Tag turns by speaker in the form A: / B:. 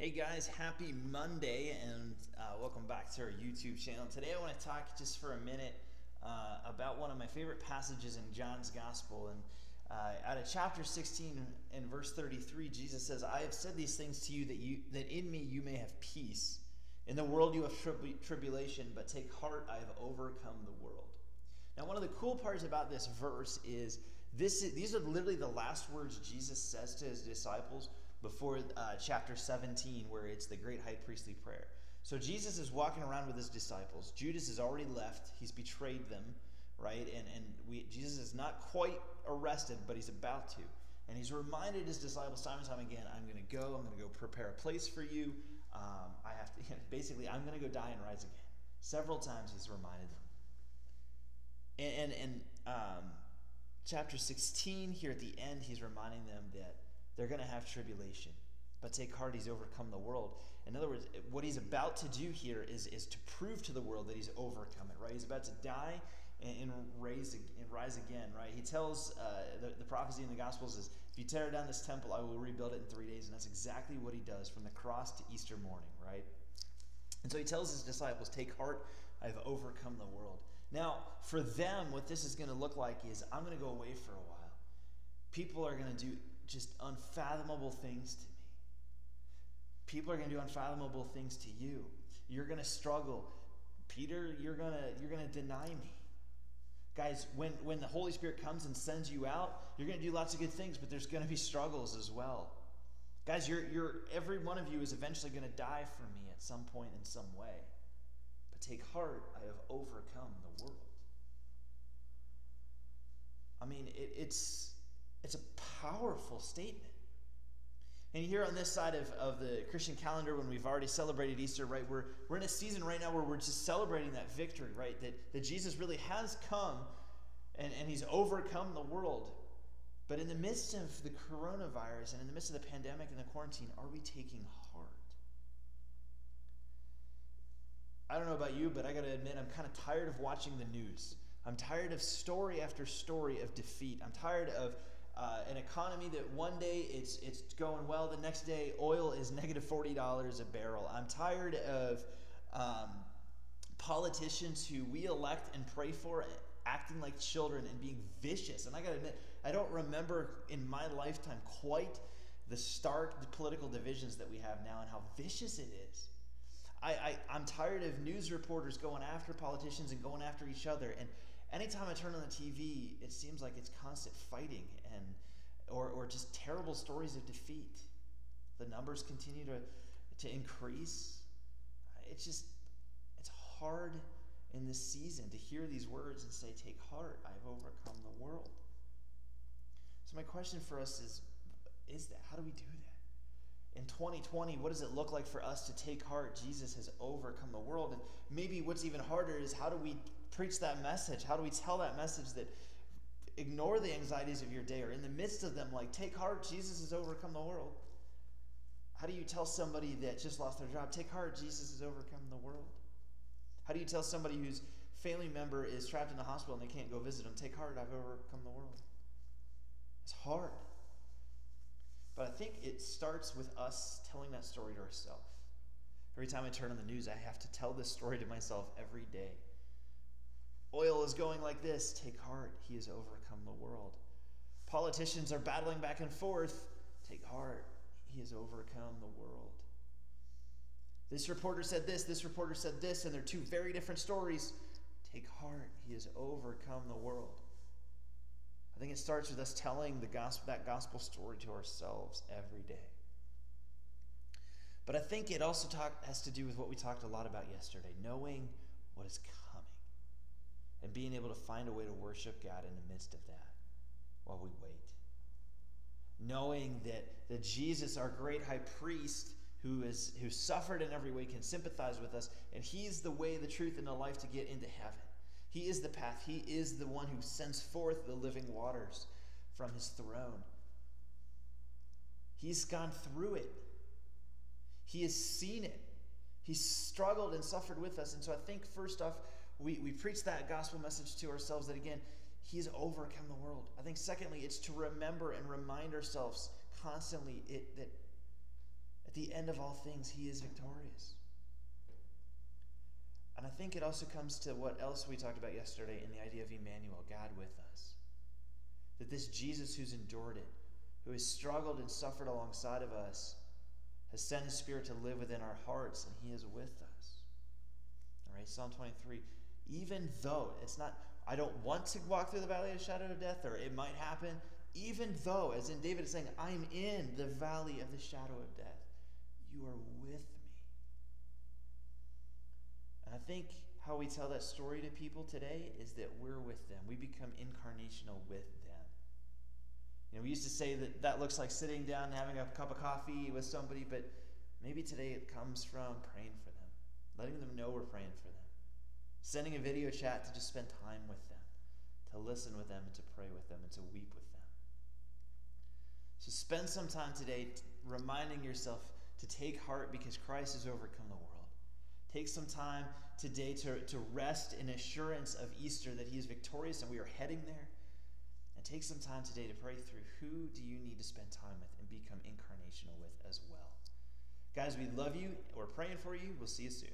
A: Hey guys, happy Monday and welcome back to our YouTube channel. Today I want to talk just for a minute about one of my favorite passages in John's Gospel. And out of chapter 16 and verse 33, Jesus says, I have said these things to you that in me you may have peace. In the world you have tribulation, but take heart, I have overcome the world. Now, one of the cool parts about this verse is these are literally the last words Jesus says to his disciples before chapter 17, where it's the great high priestly prayer. So Jesus is walking around with his disciples. Judas has already left. He's betrayed them, right? And Jesus is not quite arrested, but he's about to. And he's reminded his disciples time and time again, I'm going to go prepare a place for you. Basically, I'm going to go die and rise again. Several times he's reminded them. And chapter 16, here at the end, he's reminding them that they're going to have tribulation, but take heart, he's overcome the world. In other words, what he's about to do here is to prove to the world that he's overcome it, right? He's about to die and rise again, right? He tells, the prophecy in the Gospels is, if you tear down this temple, I will rebuild it in 3 days. And that's exactly what he does from the cross to Easter morning, right? And so he tells his disciples, take heart, I have overcome the world. Now, for them, what this is going to look like is, I'm going to go away for a while. People are going to do just unfathomable things to me. People are going to do unfathomable things to you. You're going to struggle. Peter, you're going to deny me. Guys, when the Holy Spirit comes and sends you out, you're going to do lots of good things, but there's going to be struggles as well. Guys, every one of you is eventually going to die for me at some point in some way. But take heart, I have overcome the world. I mean, it's a powerful statement. And here on this side of the Christian calendar, when we've already celebrated Easter, right, we're in a season right now where we're just celebrating that victory, right, that Jesus really has come and he's overcome the world. But in the midst of the coronavirus and in the midst of the pandemic and the quarantine, are we taking heart? I don't know about you, but I got to admit, I'm kind of tired of watching the news. I'm tired of story after story of defeat. I'm tired of an economy that one day it's going well, the next day oil is negative $40 a barrel. I'm tired of politicians who we elect and pray for acting like children and being vicious. And I gotta admit, I don't remember in my lifetime quite the stark political divisions that we have now and how vicious it is. I'm tired of news reporters going after politicians and going after each other. And anytime I turn on the TV, it seems like it's constant fighting or just terrible stories of defeat. The numbers continue to increase. It's hard in this season to hear these words and say, take heart, I have overcome the world. So my question for us is that, how do we do that? In 2020, what does it look like for us to take heart? Jesus has overcome the world. And maybe what's even harder is, how do we preach that message? How do we tell that message that ignore the anxieties of your day, or in the midst of them, like, take heart, Jesus has overcome the world? How do you tell somebody that just lost their job, take heart, Jesus has overcome the world? How do you tell somebody whose family member is trapped in the hospital and they can't go visit them, take heart, I've overcome the world? It's hard. But I think it starts with us telling that story to ourselves. Every time I turn on the news, I have to tell this story to myself every day. Oil is going like this, take heart, he has overcome the world. Politicians are battling back and forth, take heart, he has overcome the world. This reporter said this reporter said this, and they're two very different stories. Take heart, he has overcome the world. I think it starts with us telling that gospel story to ourselves every day. But I think it also has to do with what we talked a lot about yesterday, knowing what is coming and being able to find a way to worship God in the midst of that while we wait. Knowing that Jesus, our great high priest, who suffered in every way, can sympathize with us, and he's the way, the truth, and the life to get into heaven. He is the path. He is the one who sends forth the living waters from his throne. He's gone through it. He has seen it. He's struggled and suffered with us. And so I think first off, we preach that gospel message to ourselves that, again, he has overcome the world. I think secondly, it's to remember and remind ourselves constantly that At the end of all things, he is victorious. And I think it also comes to what else we talked about yesterday in the idea of Emmanuel, God with us. That this Jesus who's endured it, who has struggled and suffered alongside of us, has sent his Spirit to live within our hearts, and he is with us. All right, Psalm 23. Even though it's not, I don't want to walk through the valley of the shadow of death, or it might happen, even though, as in David is saying, I'm in the valley of the shadow of death, you are with me. And I think how we tell that story to people today is that we're with them. We become incarnational with them. You know, we used to say that that looks like sitting down and having a cup of coffee with somebody, but maybe today it comes from praying for them, letting them know we're praying for them, sending a video chat to just spend time with them, to listen with them and to pray with them and to weep with them. So spend some time today reminding yourself to take heart because Christ has overcome the world. Take some time today to rest in assurance of Easter that he is victorious and we are heading there. And take some time today to pray through who do you need to spend time with and become incarnational with as well. Guys, we love you. We're praying for you. We'll see you soon.